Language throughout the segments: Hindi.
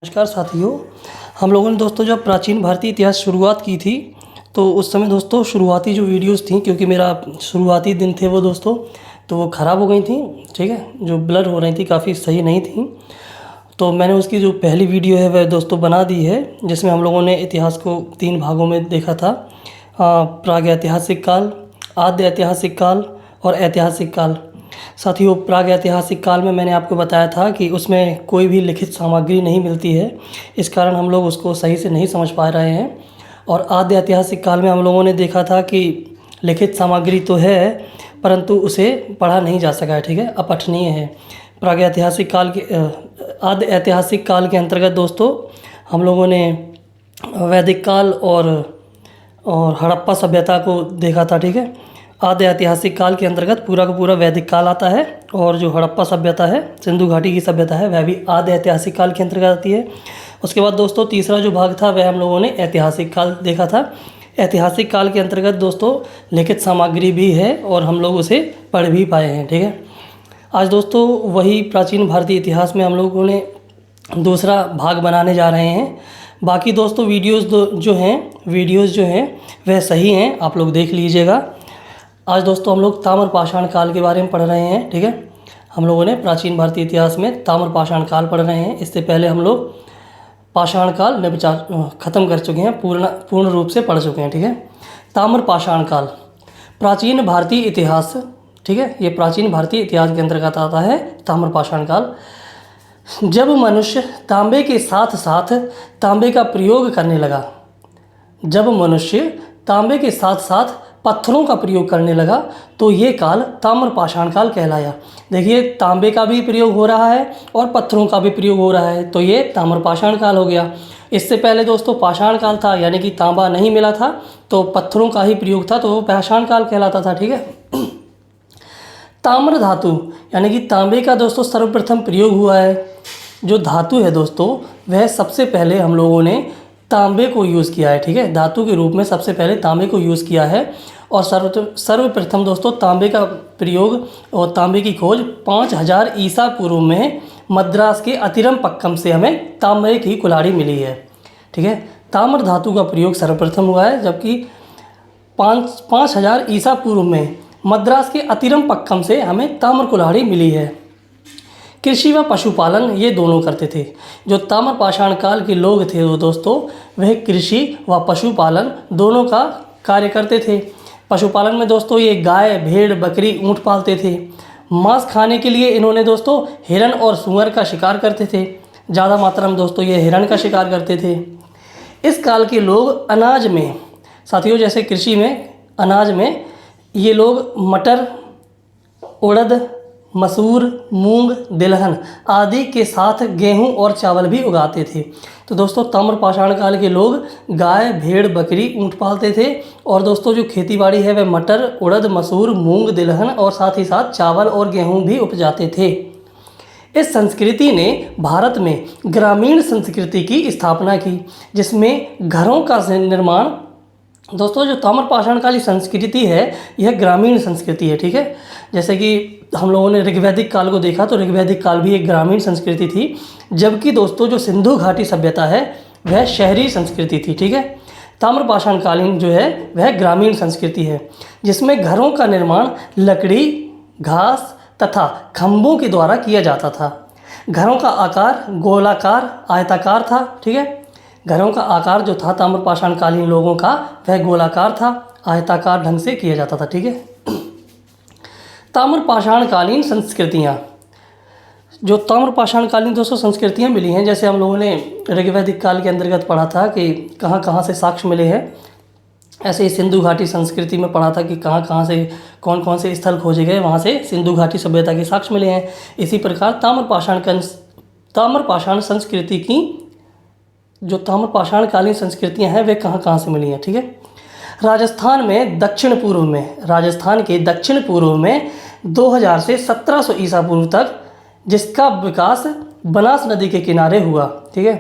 नमस्कार साथियों। हम लोगों ने दोस्तों जब प्राचीन भारतीय इतिहास शुरुआत की थी तो उस समय दोस्तों शुरुआती जो वीडियोस थी, क्योंकि मेरा शुरुआती दिन थे वो दोस्तों, तो वो ख़राब हो गई थी। ठीक है, जो ब्लर हो रही थी काफ़ी सही नहीं थी। तो मैंने उसकी जो पहली वीडियो है वह दोस्तों बना दी है, जिसमें हम लोगों ने इतिहास को 3 भागों में देखा था। प्रागैतिहासिक काल, आद्य ऐतिहासिक काल और ऐतिहासिक काल। साथियों, प्रागैतिहासिक काल में मैंने आपको बताया था कि उसमें कोई भी लिखित सामग्री नहीं मिलती है, इस कारण हम लोग उसको सही से नहीं समझ पा रहे हैं। और आद्य ऐतिहासिक काल में हम लोगों ने देखा था कि लिखित सामग्री तो है परंतु उसे पढ़ा नहीं जा सका है। ठीक है, अपठनीय है। प्रागैतिहासिक काल के आद्य ऐतिहासिक काल के अंतर्गत दोस्तों हम लोगों ने वैदिक काल और हड़प्पा सभ्यता को देखा था। ठीक है, आद्य ऐतिहासिक काल के अंतर्गत पूरा का पूरा वैदिक काल आता है, और जो हड़प्पा सभ्यता है, सिंधु घाटी की सभ्यता है, वह भी आद्य ऐतिहासिक काल के अंतर्गत आती है। उसके बाद दोस्तों तीसरा जो भाग था वह हम लोगों ने ऐतिहासिक काल देखा था। ऐतिहासिक काल के अंतर्गत दोस्तों लिखित सामग्री भी है और हम लोग उसे पढ़ भी पाए हैं। ठीक है, आज दोस्तों वही प्राचीन भारतीय इतिहास में हम लोगों ने दूसरा भाग बनाने जा रहे हैं। बाकी दोस्तों वीडियोस जो हैं वह सही हैं, आप लोग देख लीजिएगा। आज दोस्तों हम लोग ताम्रपाषाण काल के बारे में पढ़ रहे हैं। ठीक है, हम लोगों ने प्राचीन भारतीय इतिहास में ताम्रपाषाण काल पढ़ रहे हैं। इससे पहले हम लोग पाषाण काल ख़त्म कर चुके हैं, पूर्ण रूप से पढ़ चुके हैं। ठीक है, ताम्रपाषाण काल प्राचीन भारतीय इतिहास। ठीक है, ये प्राचीन भारतीय इतिहास के अंतर्गत आता है ताम्रपाषाण काल। जब मनुष्य तांबे के साथ साथ तांबे का प्रयोग करने लगा, जब मनुष्य तांबे के साथ साथ पत्थरों का प्रयोग करने लगा, तो ये काल ताम्रपाषाण काल कहलाया। देखिए, तांबे का भी प्रयोग हो रहा है और पत्थरों का भी प्रयोग हो रहा है, तो ये ताम्रपाषाण काल हो गया। इससे पहले दोस्तों पाषाण काल था, यानी कि तांबा नहीं मिला था तो पत्थरों का ही प्रयोग था, तो वो पाषाण काल कहलाता था। ठीक है, ताम्र धातु यानी कि तांबे का दोस्तों सर्वप्रथम प्रयोग हुआ है। जो धातु है दोस्तों वह सबसे पहले हम लोगों ने तांबे को यूज़ किया है। ठीक है, धातु के रूप में सबसे पहले तांबे को यूज़ किया है, और सर्वप्रथम दोस्तों तांबे का प्रयोग और तांबे की खोज 5000 ईसा पूर्व में मद्रास के अतिरम पक्कम से हमें तांबे की कुल्हाड़ी मिली है। ठीक है, ताम्र धातु का प्रयोग सर्वप्रथम हुआ है, जबकि 5000 ईसा पूर्व में मद्रास के अतिरम पक्कम से हमें ताम्र कुल्हाड़ी मिली है। कृषि व पशुपालन ये दोनों करते थे। जो ताम्रपाषाण काल के लोग थे वो दोस्तों वह कृषि व पशुपालन दोनों का कार्य करते थे। पशुपालन में दोस्तों ये गाय, भेड़, बकरी, ऊँट पालते थे। मांस खाने के लिए इन्होंने दोस्तों हिरण और सूअर का शिकार करते थे। ज़्यादा मात्रा में दोस्तों ये हिरण का शिकार करते थे। इस काल के लोग अनाज में, साथियों जैसे कृषि में, अनाज में ये लोग मटर, उड़द, मसूर, मूंग, तिलहन आदि के साथ गेहूं और चावल भी उगाते थे। तो दोस्तों ताम्रपाषाण काल के लोग गाय, भेड़, बकरी, ऊँट पालते थे, और दोस्तों जो खेतीबाड़ी है वह मटर, उड़द, मसूर, मूंग, तिलहन और साथ ही साथ चावल और गेहूं भी उपजाते थे। इस संस्कृति ने भारत में ग्रामीण संस्कृति की स्थापना की, जिसमें घरों का निर्माण, दोस्तों जो ताम्रपाषाण काल की संस्कृति है यह ग्रामीण संस्कृति है। ठीक है, जैसे कि हम लोगों ने ऋग्वैदिक काल को देखा, तो ऋग्वैदिक काल भी एक ग्रामीण संस्कृति थी, जबकि दोस्तों जो सिंधु घाटी सभ्यता है वह शहरी संस्कृति थी। ठीक है, ताम्रपाषाण कालीन जो है वह ग्रामीण संस्कृति है, जिसमें घरों का निर्माण लकड़ी, घास तथा खंभों के द्वारा किया जाता था। घरों का आकार गोलाकार, आयताकार था। ठीक है, घरों का आकार जो था ताम्रपाषाण कालीन लोगों का वह गोलाकार था, आयताकार ढंग से किया जाता था। ठीक है, ताम्रपाषाण कालीन संस्कृतियाँ, जो ताम्रपाषाण कालीन दोस्तों संस्कृतियाँ मिली हैं, जैसे हम लोगों ने ऋग्वैदिक काल के अंतर्गत पढ़ा था कि कहाँ कहाँ से साक्ष्य मिले हैं, ऐसे ही सिंधु घाटी संस्कृति में पढ़ा था कि कहाँ कहाँ से कौन कौन से स्थल खोजे गए, वहाँ से सिंधु घाटी सभ्यता के साक्ष्य मिले हैं। इसी प्रकार ताम्रपाषाण संस्कृति की जो ताम्रपाषाण कालीन संस्कृतियाँ हैं वे कहाँ कहाँ से मिली हैं। ठीक है, राजस्थान के दक्षिण पूर्व में 2000 से 1700 ईसा पूर्व तक, जिसका विकास बनास नदी के किनारे हुआ। ठीक है,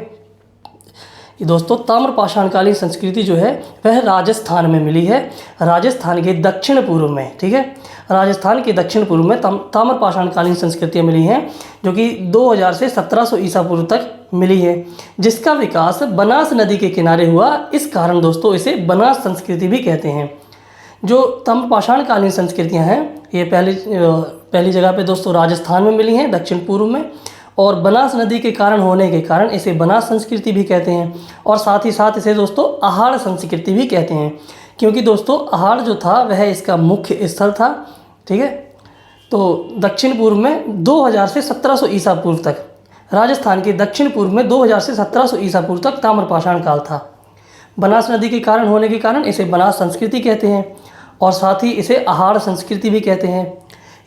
ये दोस्तों ताम्रपाषाण कालीन संस्कृति जो है वह राजस्थान में मिली है, राजस्थान के दक्षिण पूर्व में। ठीक है, राजस्थान के दक्षिण पूर्व में ताम्रपाषाणकालीन संस्कृतियाँ मिली हैं, जो कि 2000 से 1700 ईसा पूर्व तक मिली है, जिसका विकास बनास नदी के किनारे हुआ। इस कारण दोस्तों इसे बनास संस्कृति भी कहते हैं। जो ताम्रपाषाणकालीन संस्कृतियाँ हैं ये पहली जगह पे दोस्तों राजस्थान में मिली हैं, दक्षिण पूर्व में, और बनास नदी के कारण होने के कारण इसे बनास संस्कृति भी कहते हैं। और साथ ही साथ इसे दोस्तों आहाड़ संस्कृति भी कहते हैं, क्योंकि दोस्तों आहाड़ जो था वह इसका मुख्य स्थल था। ठीक है, तो दक्षिण पूर्व में 2000 से 1700 ईसा पूर्व तक, राजस्थान के दक्षिण पूर्व में 2000 से 1700 ईसा पूर्व तक ताम्रपाषाण काल था। बनास नदी के कारण होने के कारण इसे बनास संस्कृति कहते हैं, और साथ ही इसे आहाड़ संस्कृति भी कहते हैं।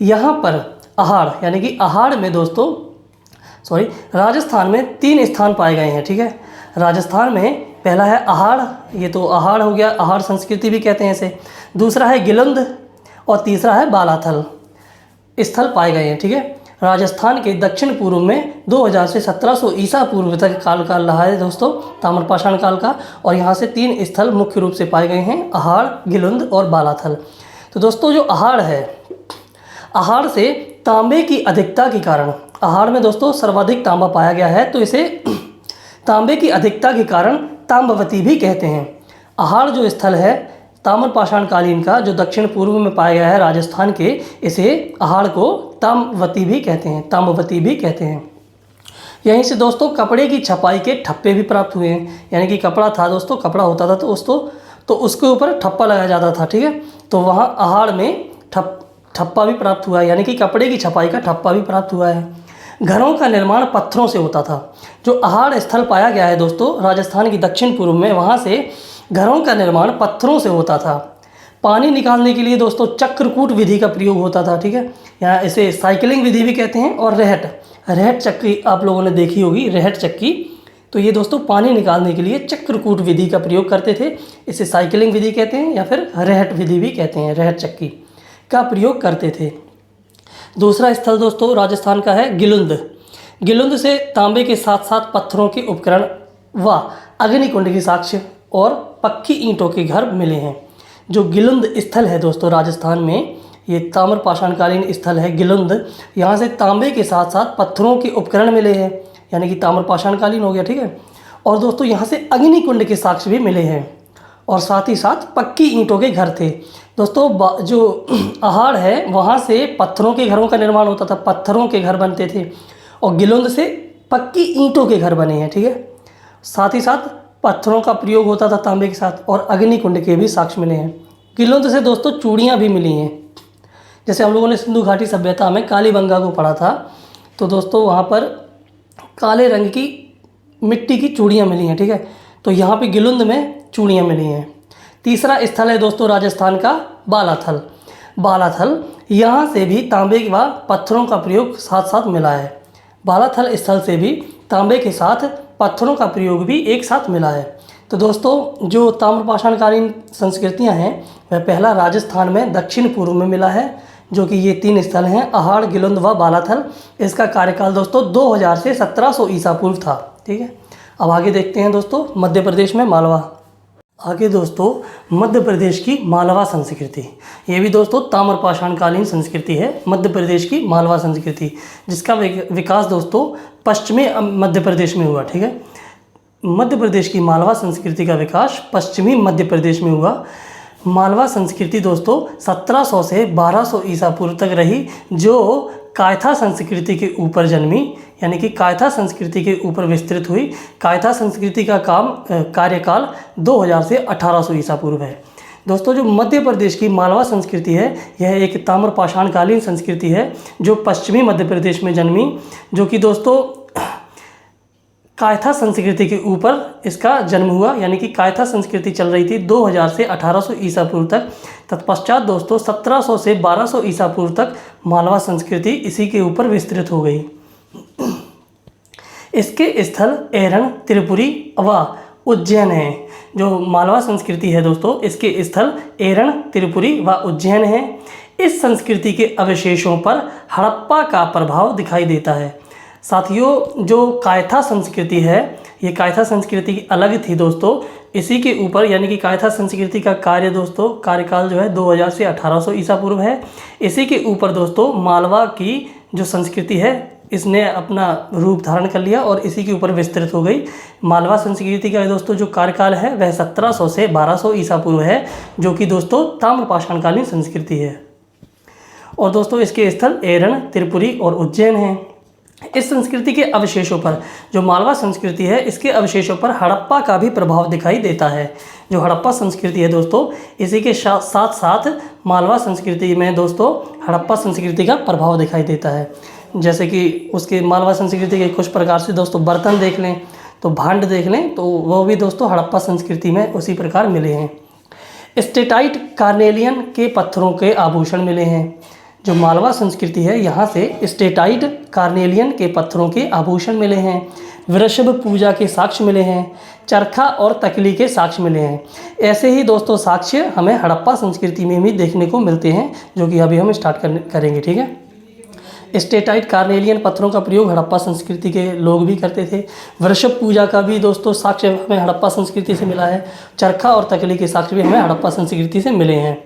यहाँ पर आहाड़ यानी कि आहाड़ में दोस्तों राजस्थान में 3 स्थान पाए गए हैं। ठीक है, राजस्थान में पहला है आहाड़, ये तो आहाड़ हो गया, आहाड़ संस्कृति भी कहते हैं इसे। दूसरा है गिलुंद और तीसरा है बालाथल स्थल पाए गए हैं। ठीक है, राजस्थान के दक्षिण पूर्व में 2000 से 1700 ईसा पूर्व तक काल रहा है दोस्तों ताम्रपाषाण काल का, और यहाँ से 3 स्थल मुख्य रूप से पाए गए हैं, आहाड़, गिलुंद और बालाथल। तो दोस्तों जो आहाड़ है, आहाड़ से तांबे की अधिकता के कारण, आहाड़ में दोस्तों सर्वाधिक तांबा पाया गया है, तो इसे तांबे की अधिकता के कारण ताम्रवती भी कहते हैं। आहाड़ जो स्थल है ताम्रपाषाण कालीन का, जो दक्षिण पूर्व में पाया गया है राजस्थान के, इसे आहाड़ को ताम्रवती भी कहते हैं, ताम्रवती भी कहते हैं। यहीं से दोस्तों कपड़े की छपाई के ठप्पे भी प्राप्त हुए हैं, यानी कि कपड़ा था दोस्तों, कपड़ा होता था तो उसके ऊपर ठप्पा लगाया जाता था। ठीक है, तो वहाँ आहाड़ में ठप्पा भी प्राप्त हुआ है, यानी कि कपड़े की छपाई का ठप्पा भी प्राप्त हुआ है। घरों का निर्माण पत्थरों से होता था। जो आहाड़ स्थल पाया गया है दोस्तों राजस्थान के दक्षिण पूर्व में, वहाँ से घरों का निर्माण पत्थरों से होता था। पानी निकालने के लिए दोस्तों चक्रकूट विधि का प्रयोग होता था। ठीक है, यहाँ इसे साइकिलिंग विधि भी कहते हैं, और रहट चक्की आप लोगों ने देखी होगी, रहट चक्की। तो ये दोस्तों पानी निकालने के लिए चक्रकूट विधि का प्रयोग करते थे, इसे साइकिलिंग विधि कहते हैं, या फिर रहट विधि भी कहते हैं, रहट चक्की का प्रयोग करते थे। दूसरा स्थल दोस्तों राजस्थान का है गिलुंद। गिलुंद से तांबे के साथ साथ पत्थरों के उपकरण व अग्निकुंड के साक्ष्य और पक्की ईंटों के घर मिले हैं। जो गिलुंद स्थल है दोस्तों राजस्थान में, ये ताम्रपाषाणकालीन स्थल है गिलुंद। यहाँ से तांबे के साथ साथ पत्थरों के उपकरण मिले हैं, यानी कि ताम्रपाषाणकालीन हो गया। ठीक है, और दोस्तों यहाँ से अग्निकुंड के साक्ष्य भी मिले हैं, और साथ ही साथ पक्की ईंटों के घर थे। दोस्तों जो आहाड़ है वहाँ से पत्थरों के घरों का निर्माण होता था, पत्थरों के घर बनते थे, और गिलुंद से पक्की ईंटों के घर बने हैं। ठीक है, साथ ही साथ पत्थरों का प्रयोग होता था तांबे के साथ, और अग्निकुंड के भी साक्ष्य मिले हैं। गिलुंद से दोस्तों चूड़ियाँ भी मिली हैं। जैसे हम लोगों ने सिंधु घाटी सभ्यता में कालीबंगा को पढ़ा था, तो दोस्तों वहाँ पर काले रंग की मिट्टी की चूड़ियाँ मिली हैं। ठीक है, तो यहाँ पे गिलुंद में चूड़ियाँ मिली हैं। तीसरा स्थल है दोस्तों राजस्थान का बालाथल। बालाथल यहाँ से भी तांबे व पत्थरों का प्रयोग साथ साथ मिला है। बालाथल स्थल से भी तांबे के साथ पत्थरों का प्रयोग भी एक साथ मिला है। तो दोस्तों जो ताम्रपाषाणकालीन संस्कृतियाँ हैं वह पहला राजस्थान में दक्षिण पूर्व में मिला है, जो कि ये 3 स्थल हैं आहाड़, गिलुंद व बालाथल। इसका कार्यकाल दोस्तों 2000 से 1700 ईसा पूर्व था। ठीक है, अब आगे देखते हैं दोस्तों मध्य प्रदेश में मालवा। आगे दोस्तों मध्य प्रदेश की मालवा संस्कृति, ये भी दोस्तों ताम्रपाषाणकालीन संस्कृति है, मध्य प्रदेश की मालवा संस्कृति, जिसका विकास दोस्तों पश्चिमी मध्य प्रदेश में हुआ। ठीक है, मध्य प्रदेश की मालवा संस्कृति का विकास पश्चिमी मध्य प्रदेश में हुआ। मालवा संस्कृति दोस्तों 1700 से 1200 ईसा पूर्व तक रही, जो कायथा संस्कृति के ऊपर जन्मी, यानी कि कायथा संस्कृति के ऊपर विस्तृत हुई। कायथा संस्कृति का कार्यकाल 2000 से 1800 ईसा पूर्व है। दोस्तों जो मध्य प्रदेश की मालवा संस्कृति है यह एक ताम्रपाषाणकालीन संस्कृति है जो पश्चिमी मध्य प्रदेश में जन्मी, जो कि दोस्तों कायथा संस्कृति के ऊपर इसका जन्म हुआ, यानी कि कायथा संस्कृति चल रही थी 2000 से 1800 ईसा पूर्व तक। तत्पश्चात दोस्तों 1700 से 1200 ईसा पूर्व तक मालवा संस्कृति इसी के ऊपर विस्तृत हो गई। इसके स्थल एरन, त्रिपुरी व उज्जैन हैं। जो मालवा संस्कृति है दोस्तों, इसके स्थल एरन, त्रिपुरी व उज्जैन हैं। इस संस्कृति के अवशेषों पर हड़प्पा का प्रभाव दिखाई देता है। साथियों जो कायथा संस्कृति है ये कायथा संस्कृति की अलग थी दोस्तों। इसी के ऊपर यानी कि कायथा संस्कृति का कार्य दोस्तों कार्यकाल जो है 2000 से 1800 ईसा पूर्व है। इसी के ऊपर दोस्तों मालवा की जो संस्कृति है इसने अपना रूप धारण कर लिया और इसी के ऊपर विस्तृत हो गई। मालवा संस्कृति का दोस्तों जो कार्यकाल है वह 1700 से 1200 ईसा पूर्व है, जो कि दोस्तों ताम्रपाषाणकालीन संस्कृति है। और दोस्तों इसके स्थल एरन, त्रिपुरी और उज्जैन हैं। इस संस्कृति के अवशेषों पर, जो मालवा संस्कृति है इसके अवशेषों पर हड़प्पा का भी प्रभाव दिखाई देता है। जो हड़प्पा संस्कृति है दोस्तों, इसी के साथ साथ मालवा संस्कृति में दोस्तों हड़प्पा संस्कृति का प्रभाव दिखाई देता है। जैसे कि उसके मालवा संस्कृति के कुछ प्रकार से दोस्तों बर्तन देख लें, तो भांड देख लें, तो वो भी दोस्तों हड़प्पा संस्कृति में उसी प्रकार मिले हैं। स्टेटाइट कार्नेलियन के पत्थरों के आभूषण मिले हैं। जो मालवा संस्कृति है यहाँ से स्टेटाइट कार्नेलियन के पत्थरों के आभूषण मिले हैं। वृषभ पूजा के साक्ष्य मिले हैं। चरखा और तकली के साक्ष्य मिले हैं। ऐसे ही दोस्तों साक्ष्य हमें हड़प्पा संस्कृति में भी देखने को मिलते हैं, जो कि अभी हम स्टार्ट करेंगे। ठीक है, स्टेटाइट कार्नेलियन पत्थरों का प्रयोग हड़प्पा संस्कृति के लोग भी करते थे। वृषभ पूजा का भी दोस्तों साक्ष्य हमें हड़प्पा संस्कृति से मिला है। चरखा और तकली के साक्ष्य भी हमें हड़प्पा संस्कृति से मिले हैं।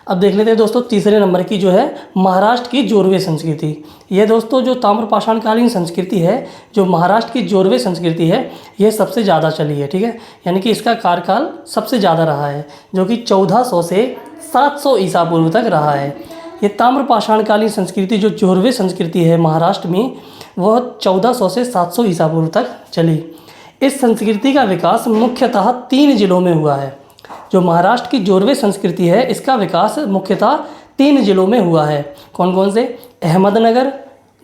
अब देख लेते हैं दोस्तों तीसरे नंबर की जो है महाराष्ट्र की जोरवे संस्कृति। यह दोस्तों जो ताम्रपाषाणकालीन संस्कृति है, जो महाराष्ट्र की जोरवे संस्कृति है, यह सबसे ज़्यादा चली है। ठीक है, यानी कि इसका कार्यकाल सबसे ज़्यादा रहा है, जो कि 1400 से 700 ईसा पूर्व तक रहा है। ये ताम्रपाषाणकालीन संस्कृति जो जोरवे संस्कृति है महाराष्ट्र में, वह 1400 से 700 ईसा पूर्व तक चली। इस संस्कृति का विकास मुख्यतः 3 जिलों में हुआ है। जो महाराष्ट्र की जोरवे संस्कृति है इसका विकास मुख्यतः 3 जिलों में हुआ है। कौन कौन से? अहमदनगर,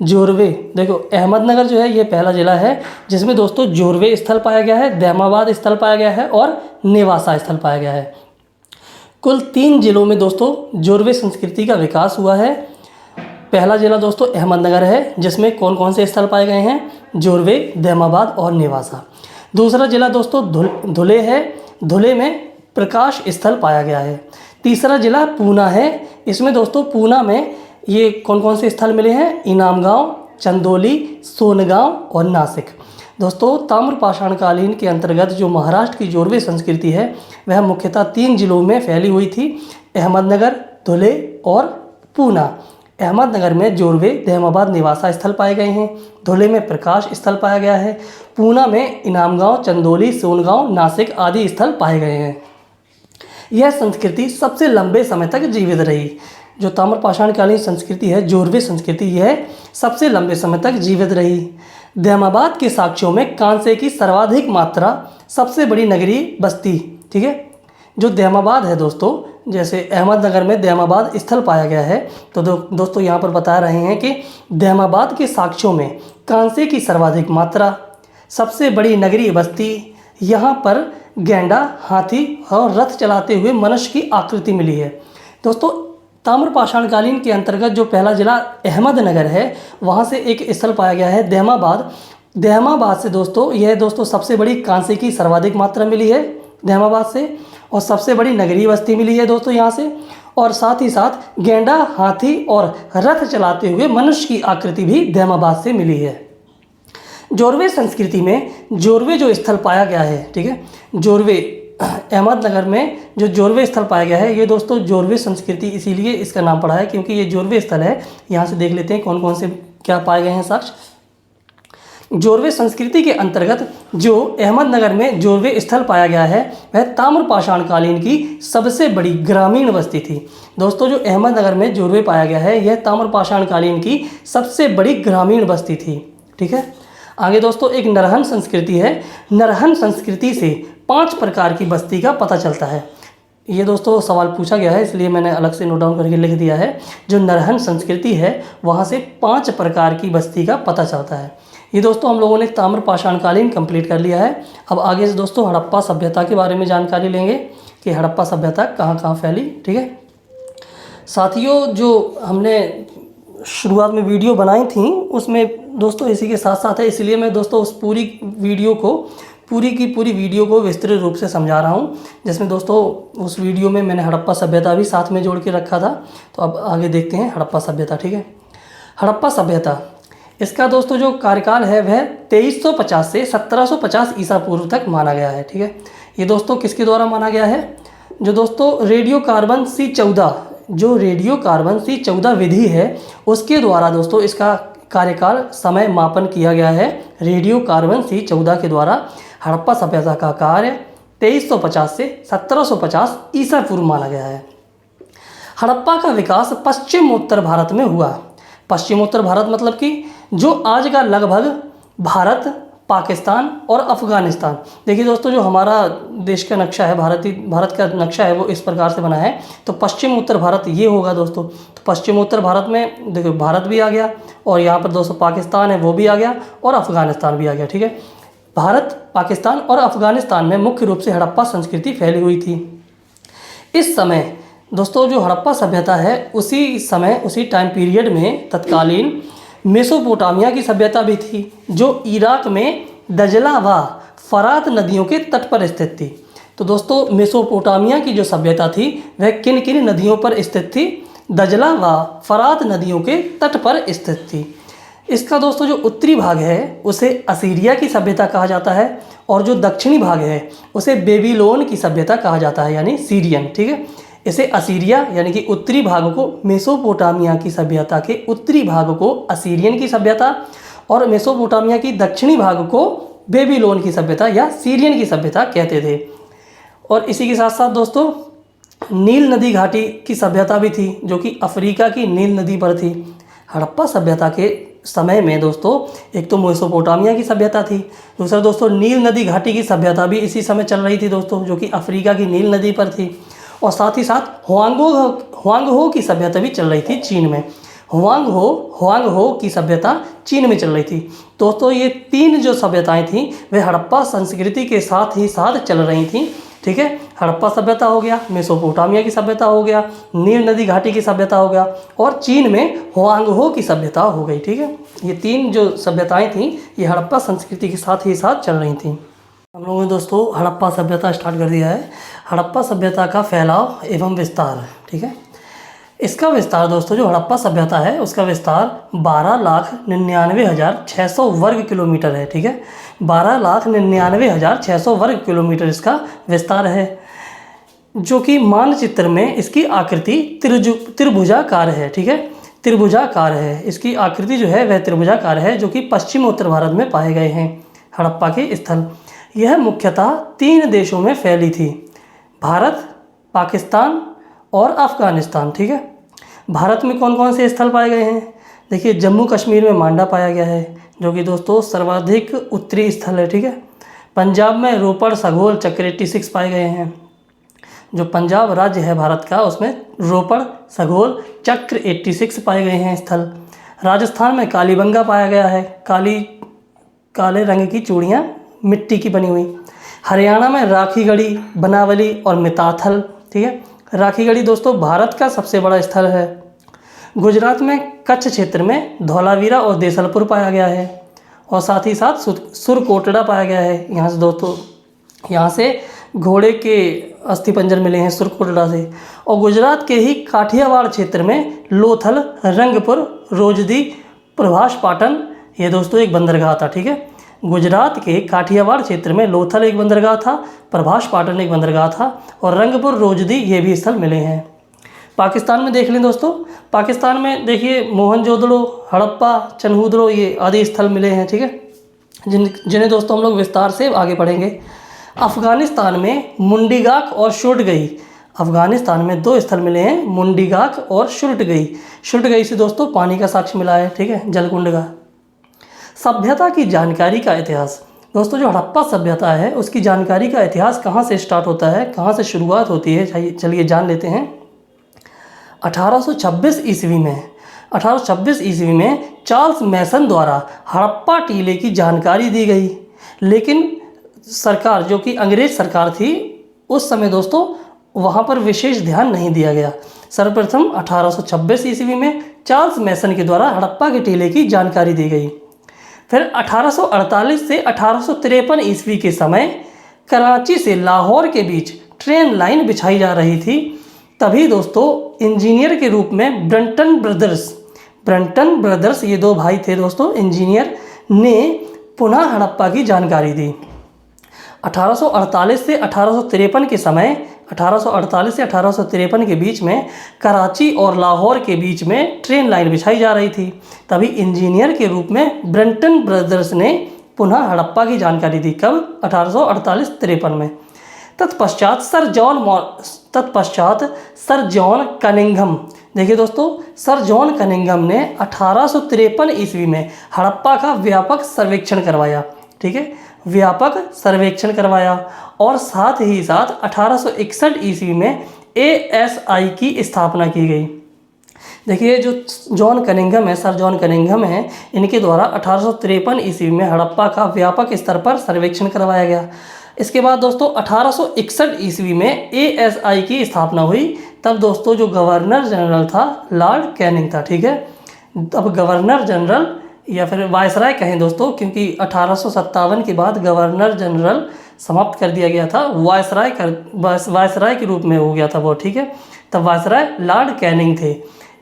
जोरवे। देखो अहमदनगर जो है ये पहला जिला है जिसमें दोस्तों जोरवे स्थल पाया गया है, दहमाबाद स्थल पाया गया है और नेवासा स्थल पाया गया है। कुल 3 जिलों में दोस्तों जोरवे संस्कृति का विकास हुआ है। पहला जिला दोस्तों अहमदनगर है, जिसमें कौन कौन से स्थल पाए गए हैं? जोरवे, दहमाबाद और नेवासा। दूसरा जिला दोस्तों धुले है, धुले में प्रकाश स्थल पाया गया है। तीसरा जिला पूना है, इसमें दोस्तों पूना में ये कौन कौन से स्थल मिले हैं? इनामगांव, चंदोली, सोनगांव और नासिक। दोस्तों ताम्रपाषाणकालीन के अंतर्गत जो महाराष्ट्र की जोरवे संस्कृति है वह मुख्यतः 3 जिलों में फैली हुई थी, अहमदनगर, धुले और पूना। अहमदनगर में जोरवे, दहमाबाद, नेवासा स्थल पाए गए हैं। धुले में प्रकाश स्थल पाया गया है। पूना में इनामगांव, चंदोली, सोनगांव, नासिक आदि स्थल पाए गए हैं। यह संस्कृति सबसे लंबे समय तक जीवित रही। जो ताम्रपाषाणकालीन संस्कृति है, जोरवे संस्कृति, यह सबसे लंबे समय तक जीवित रही। दहमाबाद के साक्ष्यों में कांसे की सर्वाधिक मात्रा, सबसे बड़ी नगरीय बस्ती। ठीक है, जो दहमाबाद है दोस्तों, जैसे अहमदनगर में दहमाबाद स्थल पाया गया है, तो दोस्तों यहाँ पर बता रहे हैं कि दहमाबाद के साक्ष्यों में कांसे की सर्वाधिक मात्रा, सबसे बड़ी नगरीय बस्ती, यहाँ पर गैंडा, हाथी और रथ चलाते हुए मनुष्य की आकृति मिली है। दोस्तों ताम्रपाषाणकालीन के अंतर्गत जो पहला जिला अहमदनगर है, वहाँ से एक स्थल पाया गया है दहमाबाद। दहमाबाद से दोस्तों यह दोस्तों सबसे बड़ी कांसे की सर्वाधिक मात्रा मिली है दहमाबाद से, और सबसे बड़ी नगरीय बस्ती मिली है दोस्तों यहाँ से, और साथ ही साथ गैंडा, हाथी और रथ चलाते हुए मनुष्य की आकृति भी दहमाबाद से मिली है। जोरवे संस्कृति में जोरवे जो स्थल पाया गया है, ठीक है, जोरवे अहमदनगर में जो जोरवे स्थल पाया गया है, ये दोस्तों जोरवे संस्कृति इसीलिए इसका नाम पड़ा है क्योंकि ये जोरवे स्थल है। यहाँ से देख लेते हैं कौन कौन से क्या पाए गए हैं साक्ष्य। जोरवे संस्कृति के अंतर्गत जो अहमदनगर में जोरवे स्थल पाया गया है वह ताम्रपाषाणकालीन की सबसे बड़ी ग्रामीण बस्ती थी। दोस्तों जो अहमदनगर में जोरवे पाया गया है यह ताम्रपाषाणकालीन की सबसे बड़ी ग्रामीण बस्ती थी। ठीक है, आगे दोस्तों एक नरहन संस्कृति है। नरहन संस्कृति से 5 प्रकार की बस्ती का पता चलता है। ये दोस्तों सवाल पूछा गया है इसलिए मैंने अलग से नोट डाउन करके लिख दिया है। जो नरहन संस्कृति है वहाँ से 5 प्रकार की बस्ती का पता चलता है। ये दोस्तों हम लोगों ने ताम्रपाषाणकालीन कंप्लीट कर लिया है। अब आगे से दोस्तों हड़प्पा सभ्यता के बारे में जानकारी लेंगे कि हड़प्पा सभ्यता कहाँ कहाँ फैली। ठीक है साथियों, जो हमने शुरुआत में वीडियो बनाई थी उसमें दोस्तों इसी के साथ साथ है, इसलिए मैं दोस्तों उस पूरी वीडियो को पूरी वीडियो को विस्तृत रूप से समझा रहा हूँ, जिसमें दोस्तों उस वीडियो में मैंने हड़प्पा सभ्यता भी साथ में जोड़ के रखा था। तो अब आगे देखते हैं हड़प्पा सभ्यता। ठीक है, हड़प्पा सभ्यता इसका दोस्तों जो कार्यकाल है वह 2350 से 1750 ईसा पूर्व तक माना गया है। ठीक है, ये दोस्तों किसके द्वारा माना गया है? जो दोस्तों रेडियो कार्बन C14, जो रेडियो कार्बन C14 विधि है उसके द्वारा दोस्तों इसका कार्यकाल समय मापन किया गया है। रेडियो कार्बन C14 के द्वारा हड़प्पा सभ्यता का कार्य 2350 से 1750 ईसा पूर्व माना गया है। हड़प्पा का विकास पश्चिमोत्तर भारत में हुआ। पश्चिमोत्तर भारत मतलब कि जो आज का लगभग भारत, पाकिस्तान और अफ़गानिस्तान। देखिए दोस्तों, जो हमारा देश का नक्शा है, भारत का नक्शा है वो इस प्रकार से बना है। तो पश्चिम उत्तर भारत ये होगा दोस्तों। तो पश्चिम उत्तर भारत में देखिए भारत भी आ गया, और यहाँ पर दोस्तों पाकिस्तान है वो भी आ गया, और अफ़गानिस्तान भी आ गया। ठीक है, भारत, पाकिस्तान और अफ़गानिस्तान में मुख्य रूप से हड़प्पा संस्कृति फैली हुई थी। इस समय दोस्तों जो हड़प्पा सभ्यता है उसी समय, उसी टाइम पीरियड में तत्कालीन मेसोपोटामिया की सभ्यता भी थी, जो इराक में दजला व फरात नदियों के तट पर स्थित थी। तो दोस्तों मेसोपोटामिया की जो सभ्यता थी वह किन किन नदियों पर स्थित थी? दजला व फरात नदियों के तट पर स्थित थी। इसका दोस्तों जो उत्तरी भाग है उसे असीरिया की सभ्यता कहा जाता है, और जो दक्षिणी भाग है उसे बेबीलोन की सभ्यता कहा जाता है, यानी सीरियन। ठीक है, इसे असीरिया यानी कि उत्तरी भाग को मेसोपोटामिया की सभ्यता के उत्तरी भाग को असीरियन की सभ्यता, और मेसोपोटामिया की दक्षिणी भाग को बेबीलोन की सभ्यता या सीरियन की सभ्यता कहते थे। और इसी के साथ साथ दोस्तों नील नदी घाटी की सभ्यता भी थी, जो कि अफ्रीका की नील नदी पर थी। हड़प्पा सभ्यता के समय में दोस्तों एक तो मेसोपोटामिया की सभ्यता थी, दूसरा दोस्तों नील नदी घाटी की सभ्यता भी इसी समय चल रही थी दोस्तों, जो कि अफ्रीका की नील नदी पर थी। और साथ ही साथ हुआंगहो की सभ्यता भी चल रही थी चीन में। हुआंगहो की सभ्यता चीन में चल रही थी। दोस्तों ये तीन जो सभ्यताएं थीं वे हड़प्पा संस्कृति के साथ ही साथ चल रही थीं। ठीक है, हड़प्पा सभ्यता हो गया, मेसोपोटामिया की सभ्यता हो गया, नील नदी घाटी की सभ्यता हो गया, और चीन में हुआंगहो की सभ्यता हो गई। ठीक है, ये तीन जो सभ्यताएं थीं ये हड़प्पा संस्कृति के साथ ही साथ चल रही थीं। हम लोगों ने दोस्तों हड़प्पा सभ्यता स्टार्ट कर दिया है। हड़प्पा सभ्यता का फैलाव एवं विस्तार। ठीक है, इसका विस्तार दोस्तों जो हड़प्पा सभ्यता है उसका विस्तार 12,99,600 वर्ग किलोमीटर है। ठीक है, 12,99,600 वर्ग किलोमीटर इसका विस्तार है, जो कि मानचित्र में इसकी आकृति त्रिभुजाकार है। ठीक है, त्रिभुजाकार है, इसकी आकृति जो है वह त्रिभुजाकार है, जो कि पश्चिम उत्तर भारत में पाए गए हैं हड़प्पा के स्थल। यह मुख्यतः 3 देशों में फैली थी, भारत, पाकिस्तान और अफ़गानिस्तान। ठीक है, भारत में कौन कौन से स्थल पाए गए हैं? देखिए जम्मू कश्मीर में मांडा पाया गया है, जो कि दोस्तों सर्वाधिक उत्तरी स्थल है। ठीक है, पंजाब में रोपड़, सगोल, चक्र 86 पाए गए हैं। जो पंजाब राज्य है भारत का उसमें रोपड़, सगोल, चक्र 86 पाए गए हैं स्थल। राजस्थान में कालीबंगा पाया गया है, काले रंग की चूड़ियाँ मिट्टी की बनी हुई। हरियाणा में राखीगढ़ी, बनावली और मिताथल। ठीक है, राखीगढ़ी दोस्तों भारत का सबसे बड़ा स्थल है। गुजरात में कच्छ क्षेत्र में धौलावीरा और देसलपुर पाया गया है, और साथ ही साथ सुरकोटड़ा पाया गया है। यहाँ से दोस्तों यहाँ से घोड़े के अस्थिपंजर मिले हैं सुरकोटड़ा से। और गुजरात के ही काठियावाड़ क्षेत्र में लोथल, रंगपुर, रोजदी, प्रभास पाटन ये दोस्तों एक बंदरगाह था। ठीक है, गुजरात के काठियावाड़ क्षेत्र में लोथल एक बंदरगाह था, प्रभास पाटन एक बंदरगाह था, और रंगपुर, रोजदी ये भी स्थल मिले हैं। पाकिस्तान में देख लें दोस्तों, पाकिस्तान में देखिए मोहनजोदड़ो, हड़प्पा, चन्हूदड़ो ये आदि स्थल मिले हैं। ठीक है, जिन्हें दोस्तों हम लोग विस्तार से आगे पढ़ेंगे। अफ़गानिस्तान में मुंडीगाक और शुर्टगई, अफ़गानिस्तान में 2 स्थल मिले हैं, मुंडीगाक और शुर्टगई। शुर्टगई से दोस्तों पानी का साक्ष्य मिला है। ठीक है, जलकुंड का। सभ्यता की जानकारी का इतिहास। दोस्तों जो हड़प्पा सभ्यता है उसकी जानकारी का इतिहास कहाँ से स्टार्ट होता है, कहाँ से शुरुआत होती है, चलिए जान लेते हैं। 1826 ईस्वी में चार्ल्स मैसन द्वारा हड़प्पा टीले की जानकारी दी गई, लेकिन सरकार जो कि अंग्रेज सरकार थी उस समय दोस्तों वहाँ पर विशेष ध्यान नहीं दिया गया। सर्वप्रथम 1826 ईस्वी में चार्ल्स मैसन के द्वारा हड़प्पा के टीले की जानकारी दी गई। फिर 1848 से 1853 ईस्वी के समय कराची से लाहौर के बीच ट्रेन लाइन बिछाई जा रही थी। तभी दोस्तों इंजीनियर के रूप में ब्रंटन ब्रदर्स, ये दो भाई थे दोस्तों इंजीनियर, ने पुनः हड़प्पा की जानकारी दी। 1848 से 1853 के समय, 1848 से 1853 के बीच में कराची और लाहौर के बीच में ट्रेन लाइन बिछाई जा रही थी। तभी इंजीनियर के रूप में ब्रंटन ब्रदर्स ने पुनः हड़प्पा की जानकारी दी। कब? 1848-53 में। तत्पश्चात सर जॉन कनिंघम, देखिए दोस्तों, सर जॉन कनिंघम ने 1853 ईस्वी में हड़प्पा का व्यापक सर्वेक्षण करवाया। ठीक है, व्यापक सर्वेक्षण करवाया। और साथ ही साथ 1861 ईस्वी में ASI की स्थापना की गई। देखिए जो जॉन कनिंघम है, सर जॉन कनिंघम है, इनके द्वारा 1853 ईस्वी में हड़प्पा का व्यापक स्तर पर सर्वेक्षण करवाया गया। इसके बाद दोस्तों 1861 ईस्वी में ASI की स्थापना हुई। तब दोस्तों जो गवर्नर जनरल था लॉर्ड कैनिंग था। ठीक है, अब गवर्नर जनरल या फिर वायसराय कहें दोस्तों, क्योंकि 1857 के बाद गवर्नर जनरल समाप्त कर दिया गया था, वायसराय के रूप में हो गया था वो। ठीक है, तब वायसराय लॉर्ड कैनिंग थे।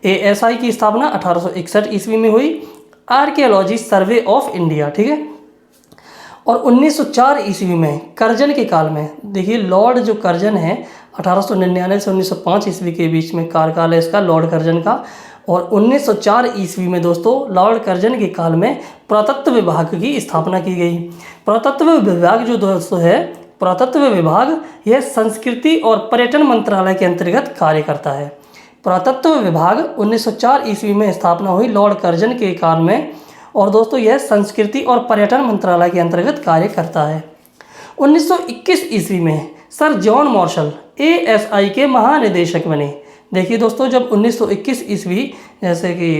ASI की स्थापना 1861 ईस्वी में हुई। आर्कियोलॉजी सर्वे ऑफ इंडिया, ठीक है, और 1904 ईस्वी में कर्जन के काल में, देखिए लॉर्ड जो कर्जन है 1899 से 1905 ईस्वी के बीच में कार्यकाल है इसका, लॉर्ड कर्जन का। और 1904 ईस्वी में दोस्तों लॉर्ड कर्जन के काल में पुरातत्व विभाग की स्थापना की गई। पुरातत्व विभाग जो दोस्तों है, पुरातत्व विभाग यह संस्कृति और पर्यटन मंत्रालय के अंतर्गत कार्य करता है। पुरातत्व विभाग 1904 ईस्वी में स्थापना हुई लॉर्ड कर्जन के काल में, और दोस्तों यह संस्कृति और पर्यटन मंत्रालय के अंतर्गत कार्य करता है। 1921 ईस्वी में सर जॉन मार्शल ASI के महानिदेशक बने। देखिए दोस्तों, जब 1921 ईस्वी, जैसे कि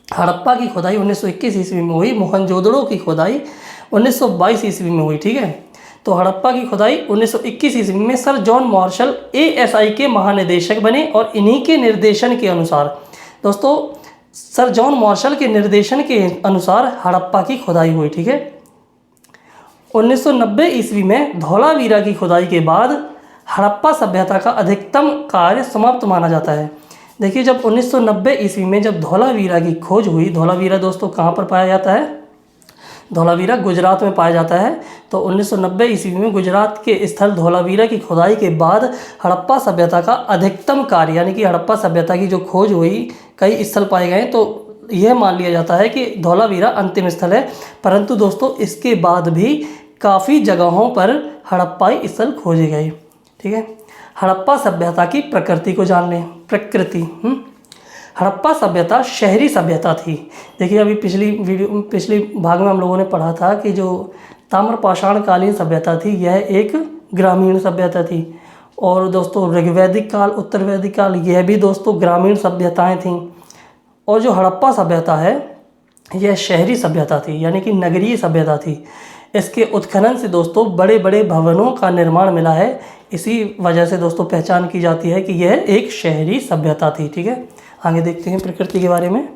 हड़प्पा की खुदाई 1921 ईस्वी में हुई, मोहनजोदड़ो की खुदाई 1922 ईस्वी में हुई। ठीक है, तो हड़प्पा की खुदाई 1921 ईस्वी में सर जॉन मार्शल ASI के महानिदेशक बने। और इन्हीं के निर्देशन के अनुसार दोस्तों, सर जॉन मार्शल के निर्देशन के अनुसार हड़प्पा की खुदाई हुई। ठीक है, 1990 ईस्वी में धौलावीरा की खुदाई के बाद हड़प्पा सभ्यता का अधिकतम कार्य समाप्त माना जाता है। देखिए जब 1990 ईस्वी में जब धौलावीरा की खोज हुई, धौलावीरा दोस्तों कहाँ पर पाया जाता है? धौलावीरा गुजरात में पाया जाता है। तो 1990 ईस्वी में गुजरात के स्थल धौलावीरा की खुदाई के बाद हड़प्पा सभ्यता का अधिकतम कार्य, यानी कि हड़प्पा सभ्यता की जो खोज हुई, कई स्थल पाए गए, तो यह मान लिया जाता है कि धौलावीरा अंतिम स्थल है। परंतु दोस्तों इसके बाद भी काफ़ी जगहों पर हड़प्पाई स्थल खोजे गए। ठीक है, हड़प्पा सभ्यता की प्रकृति को जान लें। प्रकृति, हड़प्पा सभ्यता शहरी सभ्यता थी। देखिए अभी पिछली भाग में हम लोगों ने पढ़ा था कि जो ताम्रपाषाण कालीन सभ्यता थी यह एक ग्रामीण सभ्यता थी। और दोस्तों ऋग्वैदिक काल, उत्तर वैदिक काल, यह भी दोस्तों ग्रामीण सभ्यताएं थीं। और जो हड़प्पा सभ्यता है यह शहरी सभ्यता थी, यानी कि नगरीय सभ्यता थी। इसके उत्खनन से दोस्तों बड़े बड़े भवनों का निर्माण मिला है। इसी वजह से दोस्तों पहचान की जाती है कि यह एक शहरी सभ्यता थी। ठीक है, आगे देखते हैं प्रकृति के बारे में।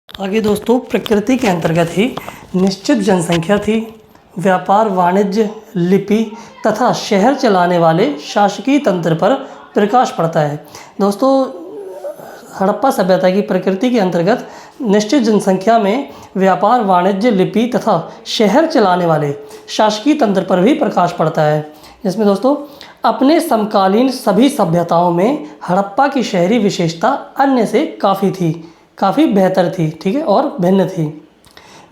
आगे दोस्तों प्रकृति के अंतर्गत ही निश्चित जनसंख्या थी, व्यापार वाणिज्य, लिपि तथा शहर चलाने वाले शासकीय तंत्र पर प्रकाश पड़ता है। दोस्तों हड़प्पा सभ्यता की प्रकृति के अंतर्गत निश्चित जनसंख्या में व्यापार वाणिज्य, लिपि तथा शहर चलाने वाले शासकीय तंत्र पर भी प्रकाश पड़ता है, जिसमें दोस्तों अपने समकालीन सभी सभ्यताओं में हड़प्पा की शहरी विशेषता अन्य से काफ़ी बेहतर थी। ठीक है, और भिन्न थी।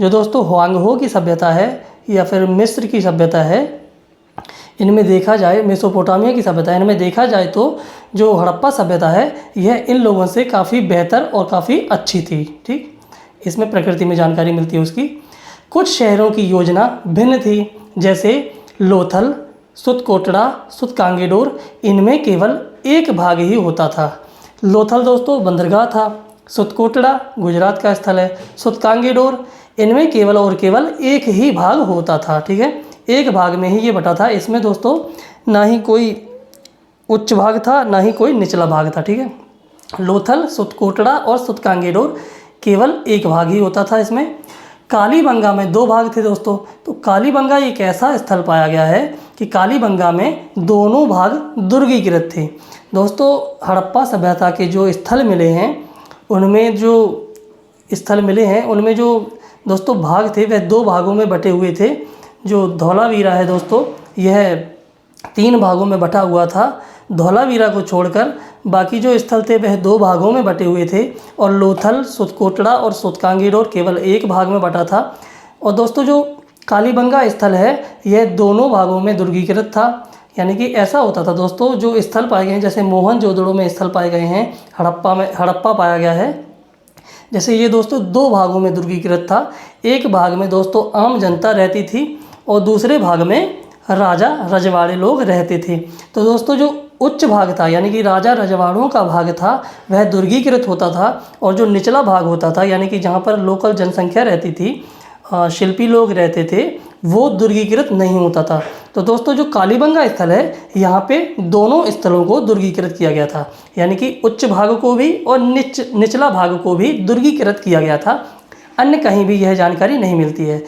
जो दोस्तों हुआंगहो की सभ्यता है या फिर मिस्र की सभ्यता है, इनमें देखा जाए, मेसोपोटामिया की सभ्यता है, इनमें देखा जाए तो जो हड़प्पा सभ्यता है यह इन लोगों से काफ़ी बेहतर और काफ़ी अच्छी थी। ठीक, इसमें प्रकृति में जानकारी मिलती है उसकी। कुछ शहरों की योजना भिन्न थी, जैसे लोथल, सुतकोटड़ा, सुतकांगेडोर, इनमें केवल एक भाग ही होता था। लोथल दोस्तों बंदरगाह था, सुतकोटड़ा गुजरात का स्थल है, सुतकांगेडोर इनमें केवल और केवल एक ही भाग होता था। ठीक है, एक भाग में ही ये बटा था। इसमें दोस्तों ना ही कोई उच्च भाग था ना ही कोई निचला भाग था। ठीक है, लोथल, सुतकोटड़ा और सुतकांगेडोर केवल एक भाग ही होता था इसमें। कालीबंगा में दो भाग थे दोस्तों। तो कालीबंगा एक ऐसा स्थल पाया गया है कि कालीबंगा में दोनों भाग दुर्गीकृत थे। दोस्तों हड़प्पा सभ्यता के जो स्थल मिले हैं उनमें जो स्थल मिले हैं उनमें जो दोस्तों भाग थे वह 2 भागों में बटे हुए थे। जो धौलावीरा है दोस्तों, यह 3 भागों में बटा हुआ था। धौलावीरा को छोड़कर बाकी जो स्थल थे वह 2 भागों में बटे हुए थे, और लोथल, सुतकोटड़ा और सुतकांगीडोर केवल 1 भाग में बटा था। और दोस्तों जो कालीबंगा स्थल है यह दोनों भागों में दुर्गीकृत था। यानी कि ऐसा होता था दोस्तों, जो स्थल पाए गए हैं जैसे मोहनजोदड़ो में स्थल पाए गए हैं, हड़प्पा पाया गया है, जैसे ये दोस्तों 2 भागों में दुर्गीकृत था। एक भाग में दोस्तों आम जनता रहती थी और दूसरे भाग में राजा रजवाड़े लोग रहते थे। तो दोस्तों जो उच्च भाग था यानी कि राजा रजवाड़ों का भाग था वह दुर्गीकृत होता था, और जो निचला भाग होता था यानी कि जहाँ पर लोकल जनसंख्या रहती थी, शिल्पी लोग रहते थे, वो दुर्गीकृत नहीं होता था। तो दोस्तों जो कालीबंगा स्थल है यहाँ पे दोनों स्थलों को दुर्गीकृत किया गया था, यानी कि उच्च भाग को भी और निचला भाग को भी दुर्गीकृत किया गया था। अन्य कहीं भी यह जानकारी नहीं मिलती है।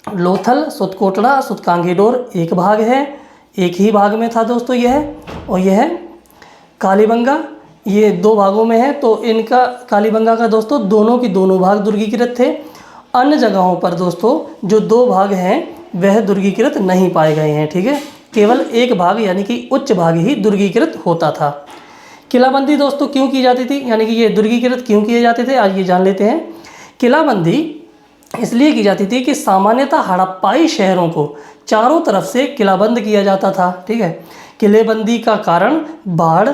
लोथल, सुतकोटड़ा, सुतकांगीडोर 1 भाग है, एक ही भाग में था दोस्तों यह, और यह कालीबंगा ये 2 भागों में है। तो इनका कालीबंगा का दोस्तों दोनों की दोनों भाग दुर्गीकृत थे। अन्य जगहों पर दोस्तों जो 2 भाग हैं वह दुर्गीकृत नहीं पाए गए हैं, ठीक है। केवल 1 भाग यानी कि उच्च भाग ही दुर्गीकृत होता था। किलाबंदी दोस्तों क्यों की जाती थी, यानी कि ये दुर्गीकृत क्यों किए जाते थे, आज ये जान लेते हैं। किलाबंदी इसलिए की जाती थी कि सामान्यतः हड़प्पाई शहरों को चारों तरफ से किलाबंद किया जाता था, ठीक है। किलेबंदी का कारण बाढ़,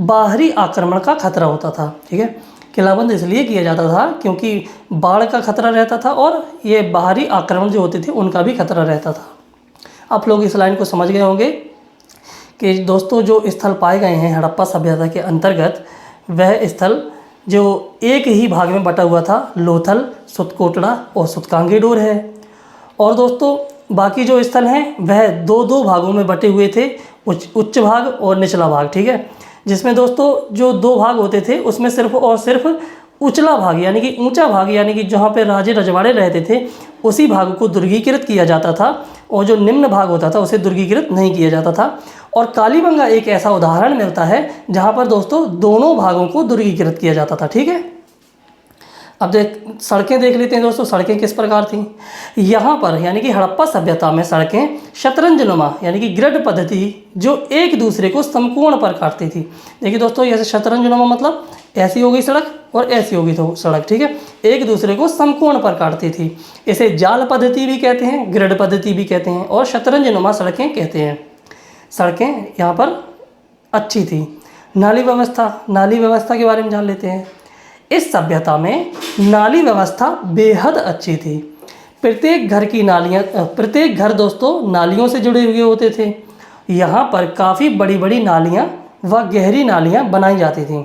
बाहरी आक्रमण का खतरा होता था, ठीक है। किलाबंद इसलिए किया जाता था क्योंकि बाढ़ का खतरा रहता था और ये बाहरी आक्रमण जो होते थे उनका भी खतरा रहता था। आप लोग इस लाइन को समझ गए होंगे कि दोस्तों जो स्थल पाए गए हैं हड़प्पा सभ्यता के अंतर्गत, वह स्थल जो एक ही भाग में बटा हुआ था, लोथल, सुतकोटड़ा और सुतकांगीडोर है। और दोस्तों बाकी जो स्थल हैं वह 2-2 भागों में बटे हुए थे, उच्च भाग और निचला भाग, ठीक है। जिसमें दोस्तों जो 2 भाग होते थे उसमें सिर्फ और सिर्फ उचला भाग यानी कि ऊंचा भाग यानी कि जहाँ पे राजे रजवाड़े रहते थे उसी भाग को दुर्गीकृत किया जाता था, और जो निम्न भाग होता था उसे दुर्गीकृत नहीं किया जाता था। और कालीबंगा एक ऐसा उदाहरण मिलता है जहाँ पर दोस्तों दोनों भागों को दुर्गीकृत किया जाता था, ठीक है। अब सड़कें देख लेते हैं दोस्तों, सड़कें किस प्रकार थीं। यहाँ पर यानी कि हड़प्पा सभ्यता में सड़कें शतरंजनुमा यानी कि ग्रिड पद्धति जो एक दूसरे को समकोण पर काटती थी। देखिए दोस्तों, जैसे शतरंजनुमा मतलब ऐसी हो गई सड़क और ऐसी होगी तो सड़क, ठीक है, एक दूसरे को समकोण पर काटती थी। इसे जाल पद्धति भी कहते हैं, ग्रिड पद्धति भी कहते हैं और शतरंजनुमा सड़कें कहते हैं। सड़कें यहाँ पर अच्छी थी। नाली व्यवस्था के बारे में जान लेते हैं। इस सभ्यता में नाली व्यवस्था बेहद अच्छी थी। प्रत्येक घर दोस्तों नालियों से जुड़े हुए होते थे। यहाँ पर काफ़ी बड़ी बड़ी नालियाँ व गहरी नालियाँ बनाई जाती थीं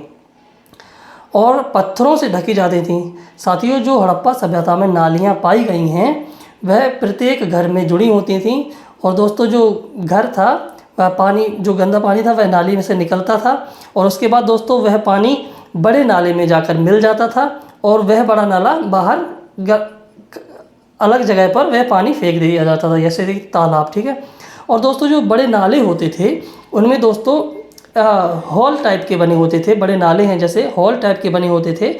और पत्थरों से ढकी जाती थीं। साथियों, जो हड़प्पा सभ्यता में नालियाँ पाई गई हैं वह प्रत्येक घर में जुड़ी होती थीं। और दोस्तों जो घर था वह पानी, जो गंदा पानी था वह नाली में से निकलता था, और उसके बाद दोस्तों वह पानी बड़े नाले में जाकर मिल जाता था, और वह बड़ा नाला बाहर अलग जगह पर वह पानी फेंक दिया जाता था, जैसे तालाब, ठीक है। और दोस्तों जो बड़े नाले होते थे उनमें दोस्तों हॉल टाइप के बने होते थे। बड़े नाले हैं जैसे हॉल टाइप के बने होते थे,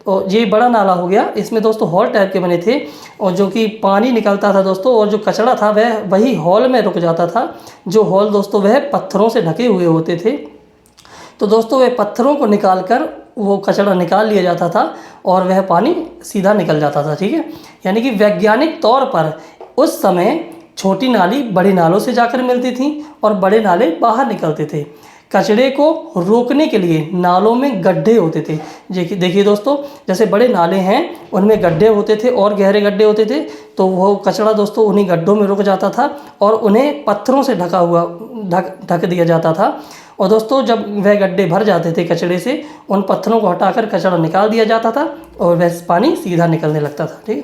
और ये बड़ा नाला हो गया, इसमें दोस्तों हॉल टाइप के बने थे, और जो कि पानी निकलता था दोस्तों, और जो कचरा था वह वही हॉल में रुक जाता था। जो हॉल दोस्तों वह पत्थरों से ढके हुए होते थे। तो दोस्तों वह पत्थरों को निकाल कर वो कचरा निकाल लिया जाता था और वह पानी सीधा निकल जाता था, ठीक है। यानी कि वैज्ञानिक तौर पर उस समय छोटी नाली बड़े नालों से जाकर मिलती थी और बड़े नाले बाहर निकलते थे। कचरे को रोकने के लिए नालों में गड्ढे होते थे। देखिए दोस्तों, जैसे बड़े नाले हैं उनमें गड्ढे होते थे और गहरे गड्ढे होते थे, तो वो कचरा दोस्तों उन्हीं गड्ढों में रुक जाता था और उन्हें पत्थरों से ढक दिया जाता था। और दोस्तों जब वह गड्ढे भर जाते थे कचरे से, उन पत्थरों को हटाकर कचरा निकाल दिया जाता था और वह पानी सीधा निकलने लगता था, ठीक है।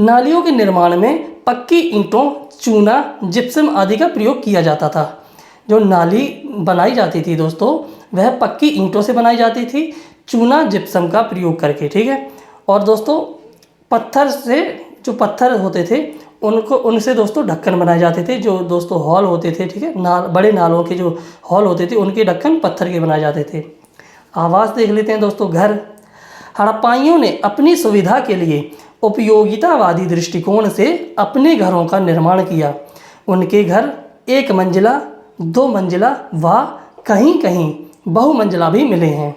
नालियों के निर्माण में पक्की ईंटों, चूना, जिप्सम आदि का प्रयोग किया जाता था। जो नाली बनाई जाती थी दोस्तों वह पक्की ईंटों से बनाई जाती थी, चूना जिप्सम का प्रयोग करके, ठीक है। और दोस्तों पत्थर से, जो पत्थर होते थे उनसे दोस्तों ढक्कन बनाए जाते थे, जो दोस्तों हॉल होते थे, ठीक है। बड़े नालों के जो हॉल होते थे उनके ढक्कन पत्थर के बनाए जाते थे। आवास देख लेते हैं दोस्तों। घर हड़प्पाइयों ने अपनी सुविधा के लिए उपयोगितावादी दृष्टिकोण से अपने घरों का निर्माण किया। उनके घर एक मंजिला, दो मंजिला व कहीं कहीं बहुमंजिला भी मिले हैं।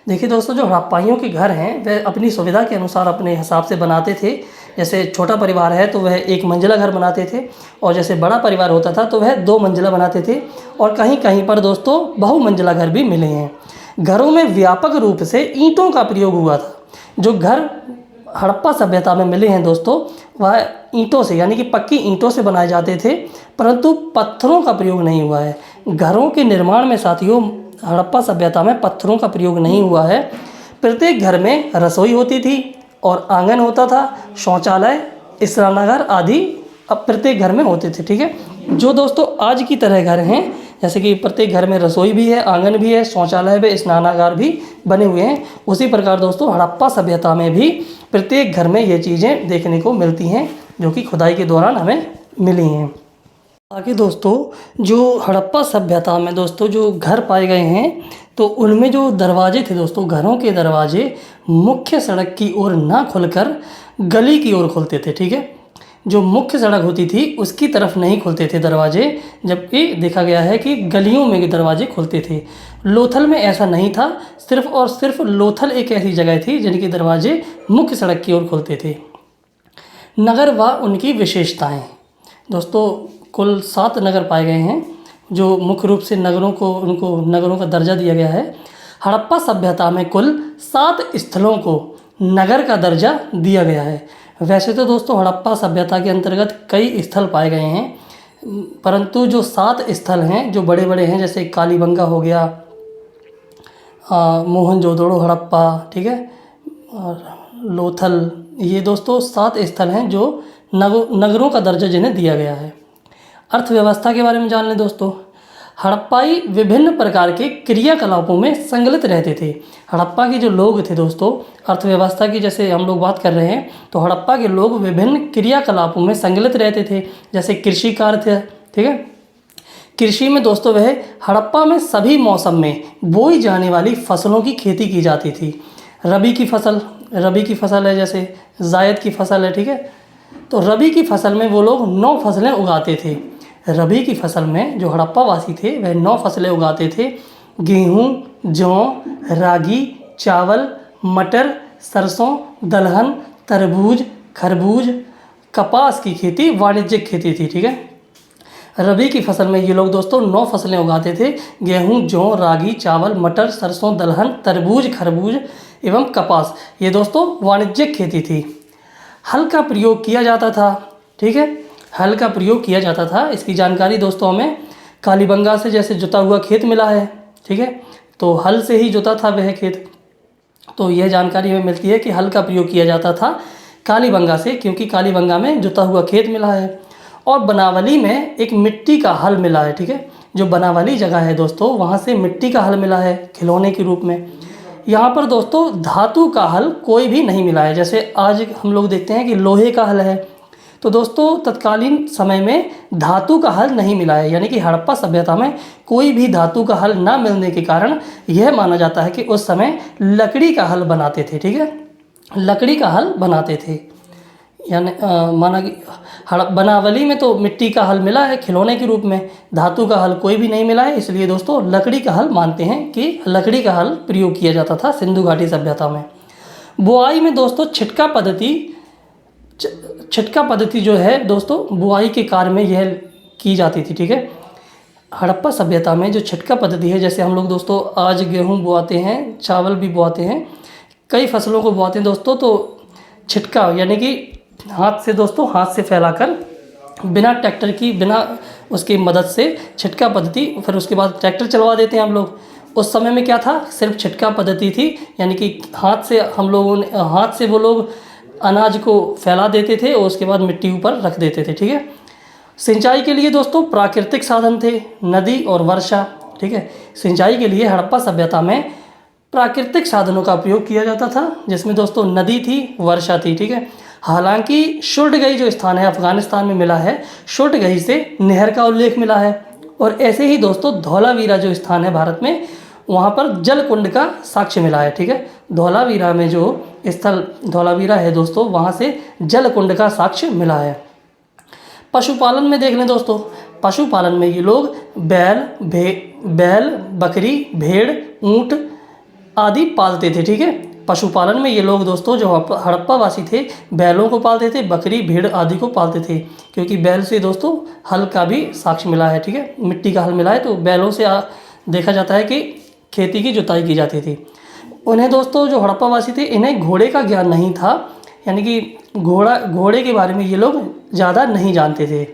देखिए दोस्तों, जो हड़प्पाइयों के घर हैं वह अपनी सुविधा के अनुसार अपने हिसाब से बनाते थे। जैसे छोटा परिवार है तो वह एक मंजिला घर बनाते थे, और जैसे बड़ा परिवार होता था तो वह दो मंजिला बनाते थे, और कहीं कहीं पर दोस्तों बहुमंजिला घर भी मिले हैं। घरों में व्यापक रूप से ईंटों का प्रयोग हुआ था। जो घर हड़प्पा सभ्यता में मिले हैं दोस्तों, वह ईंटों से यानी कि पक्की ईंटों से बनाए जाते थे, परंतु पत्थरों का प्रयोग नहीं हुआ है। घरों के निर्माण में साथियों हड़प्पा सभ्यता में पत्थरों का प्रयोग नहीं हुआ है। प्रत्येक घर में रसोई होती थी और आंगन होता था, शौचालय, स्नानागार आदि अब प्रत्येक घर में होते थे। ठीक है, जो दोस्तों आज की तरह घर हैं, जैसे कि प्रत्येक घर में रसोई भी है, आंगन भी है, शौचालय भी, स्नानागार भी बने हुए हैं, उसी प्रकार दोस्तों हड़प्पा सभ्यता में भी प्रत्येक घर में ये चीज़ें देखने को मिलती हैं जो कि खुदाई के दौरान हमें मिली हैं। आगे दोस्तों जो हड़प्पा सभ्यता में दोस्तों जो घर पाए गए हैं, तो उनमें जो दरवाजे थे दोस्तों, घरों के दरवाजे मुख्य सड़क की ओर ना खुलकर गली की ओर खुलते थे। ठीक है, जो मुख्य सड़क होती थी उसकी तरफ नहीं खुलते थे दरवाजे, जबकि देखा गया है कि गलियों में दरवाजे खुलते थे। लोथल में ऐसा नहीं था, सिर्फ और सिर्फ लोथल एक ऐसी जगह थी जिनके दरवाजे मुख्य सड़क की ओर खुलते थे। नगर व उनकी विशेषताएं दोस्तों, कुल 7 नगर पाए गए हैं जो मुख्य रूप से उनको नगरों का दर्जा दिया गया है। हड़प्पा सभ्यता में कुल 7 स्थलों को नगर का दर्जा दिया गया है। वैसे तो दोस्तों हड़प्पा सभ्यता के अंतर्गत कई स्थल पाए गए हैं, परंतु जो 7 स्थल हैं जो बड़े बड़े हैं, जैसे कालीबंगा हो गया, मोहनजोदड़ो हड़प्पा, ठीक है, और लोथल, ये दोस्तों 7 स्थल हैं जो नगरों का दर्जा जिन्हें दिया गया है। अर्थव्यवस्था के बारे में जान लें दोस्तों। हड़प्पाई विभिन्न प्रकार के क्रियाकलापों में संलग्न रहते थे। हड़प्पा के जो लोग थे दोस्तों, अर्थव्यवस्था की जैसे हम लोग बात कर रहे हैं, तो हड़प्पा के लोग विभिन्न क्रियाकलापों में संलग्न रहते थे। जैसे कृषि कार्य थे, ठीक है, कृषि में दोस्तों वह हड़प्पा में सभी मौसम में बोई जाने वाली फसलों की खेती की जाती थी। रबी की फसल है, जैसे जायद की फसल है, ठीक है, तो रबी की फसल में वो लोग 9 फसलें उगाते थे। रबी की फसल में जो हड़प्पा वासी थे वह 9 फसलें उगाते थे। गेहूँ, जौ, रागी, चावल, मटर, सरसों, दलहन, तरबूज, खरबूज, कपास की खेती वाणिज्यिक खेती थी। ठीक है, रबी की फसल में ये लोग दोस्तों 9 फसलें उगाते थे। गेहूँ, जौ, रागी, चावल, मटर, सरसों, दलहन, तरबूज, खरबूज एवं कपास, ये दोस्तों वाणिज्यिक खेती थी। हल का प्रयोग किया जाता था। ठीक है, हल का प्रयोग किया जाता था। इसकी जानकारी दोस्तों हमें कालीबंगा से जैसे जुता हुआ खेत मिला है, ठीक है, तो हल से ही जुता था वह खेत, तो यह जानकारी हमें मिलती है कि हल का प्रयोग किया जाता था कालीबंगा से, क्योंकि कालीबंगा में जुता हुआ खेत मिला है। और बनावली में एक मिट्टी का हल मिला है। ठीक है, जो बनावली जगह है दोस्तों, वहाँ से मिट्टी का हल मिला है खिलौने के रूप में। यहाँ पर दोस्तों धातु का हल कोई भी नहीं मिला है। जैसे आज हम लोग देखते हैं कि लोहे का हल है, तो दोस्तों तत्कालीन समय में धातु का हल नहीं मिला है, यानी कि हड़प्पा सभ्यता में कोई भी धातु का हल ना मिलने के कारण यह माना जाता है कि उस समय लकड़ी का हल बनाते थे। ठीक है, लकड़ी का हल बनाते थे, यानी माना कि बनावली में तो मिट्टी का हल मिला है खिलौने के रूप में, धातु का हल कोई भी नहीं मिला है, इसलिए दोस्तों लकड़ी का हल मानते हैं कि लकड़ी का हल प्रयोग किया जाता था सिंधु घाटी सभ्यता में। बुआई में दोस्तों छिटका पद्धति जो है दोस्तों बुआई के कार्य में यह की जाती थी। ठीक है, हड़प्पा सभ्यता में जो छिटका पद्धति है, जैसे हम लोग दोस्तों आज गेहूँ बोआते हैं, चावल भी बोआते हैं, कई फसलों को बोआते हैं दोस्तों, तो छिटका यानी कि हाथ से फैलाकर बिना ट्रैक्टर की, बिना उसकी मदद से छिटका पद्धति, फिर उसके बाद ट्रैक्टर चलवा देते हैं हम लोग। उस समय में क्या था, सिर्फ छिटका पद्धति थी, यानी कि हाथ से वो लोग अनाज को फैला देते थे और उसके बाद मिट्टी ऊपर रख देते थे। ठीक है, सिंचाई के लिए दोस्तों प्राकृतिक साधन थे, नदी और वर्षा। ठीक है, सिंचाई के लिए हड़प्पा सभ्यता में प्राकृतिक साधनों का उपयोग किया जाता था, जिसमें दोस्तों नदी थी, वर्षा थी। ठीक है, हालांकि शुर्डगही जो स्थान है अफगानिस्तान में मिला है, शुर्डगही से नहर का उल्लेख मिला है। और ऐसे ही दोस्तों धौलावीरा जो स्थान है भारत में, वहाँ पर जल कुंड का साक्ष्य मिला है। ठीक है, धौलावीरा में जो स्थल धौलावीरा है दोस्तों, वहाँ से जलकुंड का साक्ष्य मिला है। पशुपालन में देख लें दोस्तों, पशुपालन में ये लोग बैल, बकरी, भेड़, ऊँट आदि पालते थे। ठीक है, पशुपालन में ये लोग दोस्तों जो हड़प्पा वासी थे बैलों को पालते थे, बकरी, भेड़ आदि को पालते थे, क्योंकि बैल से दोस्तों हल का भी साक्ष्य मिला है। ठीक है, मिट्टी का हल मिला है, तो बैलों से देखा जाता है कि खेती की जुताई की जाती थी। उन्हें दोस्तों जो हड़प्पा वासी थे इन्हें घोड़े का ज्ञान नहीं था, यानी कि घोड़े के बारे में ये लोग ज़्यादा नहीं जानते थे।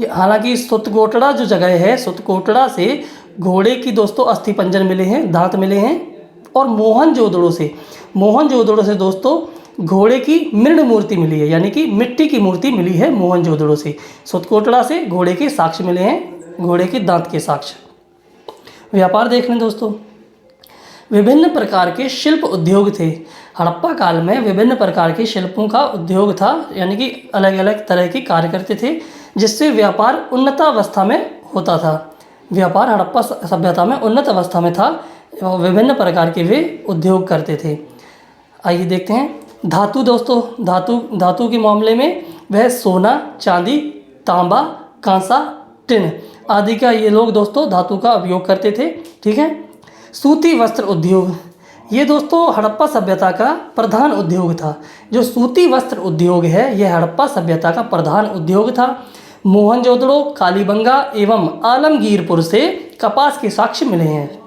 हालांकि सुतकोटड़ा जो जगह है, सुतकोटड़ा से घोड़े की दोस्तों अस्थि पंजर मिले हैं, दांत मिले हैं, और मोहनजोदड़ो से दोस्तों घोड़े की मृण मूर्ति मिली है, यानी कि मिट्टी की मूर्ति मिली है मोहनजोदड़ो से। सुतकोटड़ा से घोड़े के साक्ष्य मिले हैं, घोड़े के दांत के साक्ष्य। व्यापार देख लें दोस्तों, विभिन्न प्रकार के शिल्प उद्योग थे। हड़प्पा काल में विभिन्न प्रकार के शिल्पों का उद्योग था, यानी कि अलग अलग तरह के कार्य करते थे, जिससे व्यापार उन्नतावस्था में होता था। व्यापार हड़प्पा सभ्यता में उन्नत अवस्था में था, विभिन्न प्रकार के वे उद्योग करते थे। आइए देखते हैं धातु दोस्तों। धातु के मामले में वह सोना, चांदी, तांबा, कांसा, टिन आदि का ये लोग दोस्तों धातु का उपयोग करते थे। ठीक है, सूती वस्त्र उद्योग, ये दोस्तों हड़प्पा सभ्यता का प्रधान उद्योग था। जो सूती वस्त्र उद्योग है यह हड़प्पा सभ्यता का प्रधान उद्योग था। मोहनजोदड़ो, कालीबंगा एवं आलमगीरपुर से कपास के साक्ष्य मिले हैं।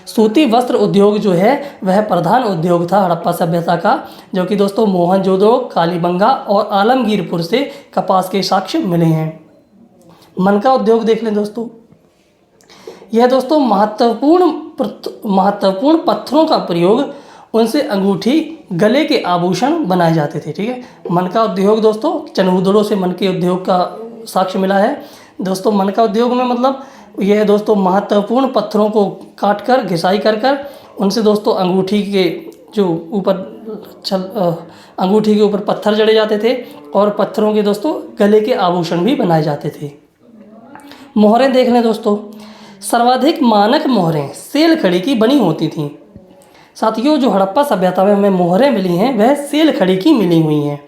सूती वस्त्र उद्योग जो है वह प्रधान उद्योग था हड़प्पा सभ्यता का, जो कि दोस्तों मोहनजोदड़ो, कालीबंगा और आलमगीरपुर से कपास के साक्ष्य मिले हैं। मनका उद्योग देख लें दोस्तों, यह दोस्तों महत्वपूर्ण पत्थरों का प्रयोग, उनसे अंगूठी, गले के आभूषण बनाए जाते थे। ठीक है, मनका उद्योग दोस्तों चनहूदड़ो से मनके उद्योग का साक्ष्य मिला है। दोस्तों मनका उद्योग में मतलब यह दोस्तों महत्वपूर्ण पत्थरों को काट कर घिसाई कर उनसे दोस्तों अंगूठी के जो ऊपर अंगूठी के ऊपर पत्थर जड़े जाते थे, और पत्थरों के दोस्तों गले के आभूषण भी बनाए जाते थे। मोहरें देख लें दोस्तों, सर्वाधिक मानक मोहरें सेल खड़ी की बनी होती थीं। साथियों जो हड़प्पा सभ्यता में हमें मोहरें मिली हैं वह सेल खड़ी की मिली हुई हैं।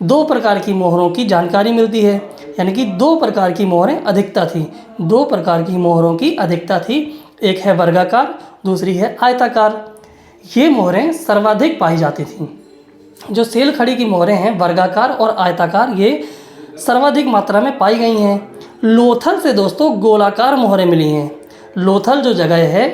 2 प्रकार की मोहरों की जानकारी मिलती है, यानी कि 2 प्रकार की मोहरें अधिकता थी। 2 प्रकार की मोहरों की अधिकता थी, एक है वर्गाकार, दूसरी है आयताकार। ये मोहरें सर्वाधिक पाई जाती थीं। जो सेल खड़ी की मोहरें हैं वर्गाकार और आयताकार, ये सर्वाधिक मात्रा में पाई गई हैं। लोथल से दोस्तों गोलाकार मोहरें मिली हैं। लोथल जो जगह है,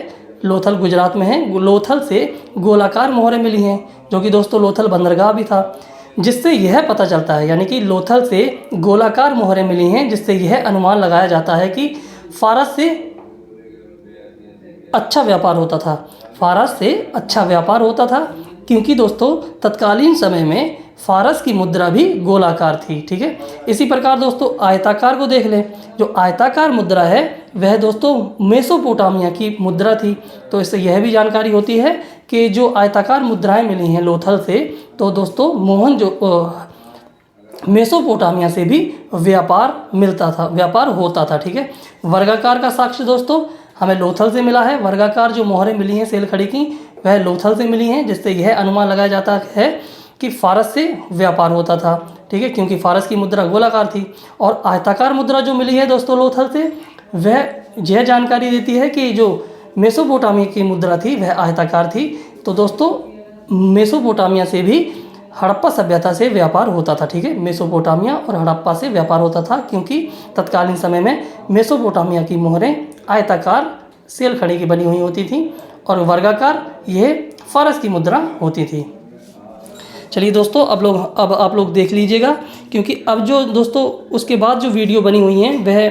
लोथल गुजरात में है, लोथल से गोलाकार मोहरें मिली हैं, जो कि दोस्तों लोथल बंदरगाह भी था, जिससे यह पता चलता है, यानी कि लोथल से गोलाकार मोहरें मिली हैं, जिससे यह अनुमान लगाया जाता है कि फारस से अच्छा व्यापार होता था। फारस से अच्छा व्यापार होता था, क्योंकि दोस्तों तत्कालीन समय में फारस की मुद्रा भी गोलाकार थी। ठीक है, इसी प्रकार दोस्तों आयताकार को देख लें। जो आयताकार मुद्रा है वह दोस्तों मेसोपोटामिया की मुद्रा थी। तो इससे यह भी जानकारी होती है कि जो आयताकार मुद्राएं मिली हैं लोथल से, तो दोस्तों मेसोपोटामिया से भी व्यापार मिलता था, व्यापार होता था। ठीक है, वर्गाकार का साक्ष्य दोस्तों हमें लोथल से मिला है। वर्गाकार जो मोहरें मिली हैं सेल खड़ी की वह लोथल से मिली हैं, जिससे यह अनुमान लगाया जाता है कि फारस से व्यापार होता था। ठीक है, क्योंकि फारस की मुद्रा गोलाकार थी। और आयताकार मुद्रा जो मिली है दोस्तों लोथल से, वह यह जानकारी देती है कि जो मेसोपोटामिया की मुद्रा थी वह आयताकार थी। तो दोस्तों मेसोपोटामिया से भी हड़प्पा सभ्यता से व्यापार होता था। ठीक है, मेसोपोटामिया और हड़प्पा से व्यापार होता था, क्योंकि तत्कालीन समय में मेसोपोटामिया की मोहरें आयताकार सेल खड़ी की बनी हुई होती थी, और वर्गाकार यह फारस की मुद्रा होती थी। चलिए दोस्तों अब आप लोग देख लीजिएगा, क्योंकि अब जो दोस्तों उसके बाद जो वीडियो बनी हुई हैं वह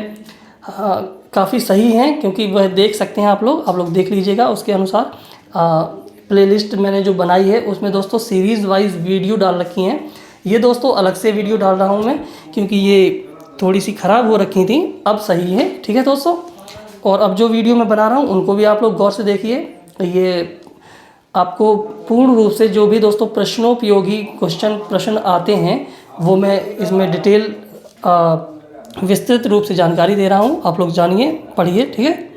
काफ़ी सही हैं, क्योंकि वह देख सकते हैं आप लोग देख लीजिएगा। उसके अनुसार प्लेलिस्ट मैंने जो बनाई है उसमें दोस्तों सीरीज़ वाइज वीडियो डाल रखी हैं। ये दोस्तों अलग से वीडियो डाल रहा हूँ मैं, क्योंकि ये थोड़ी सी ख़राब हो रखी थी, अब सही है। ठीक है दोस्तों, और अब जो वीडियो मैं बना रहा हूँ उनको भी आप लोग गौर से देखिए। ये आपको पूर्ण रूप से जो भी दोस्तों प्रश्नोपयोगी प्रश्न आते हैं वो मैं इसमें डिटेल विस्तृत रूप से जानकारी दे रहा हूँ। आप लोग जानिए, पढ़िए। ठीक है।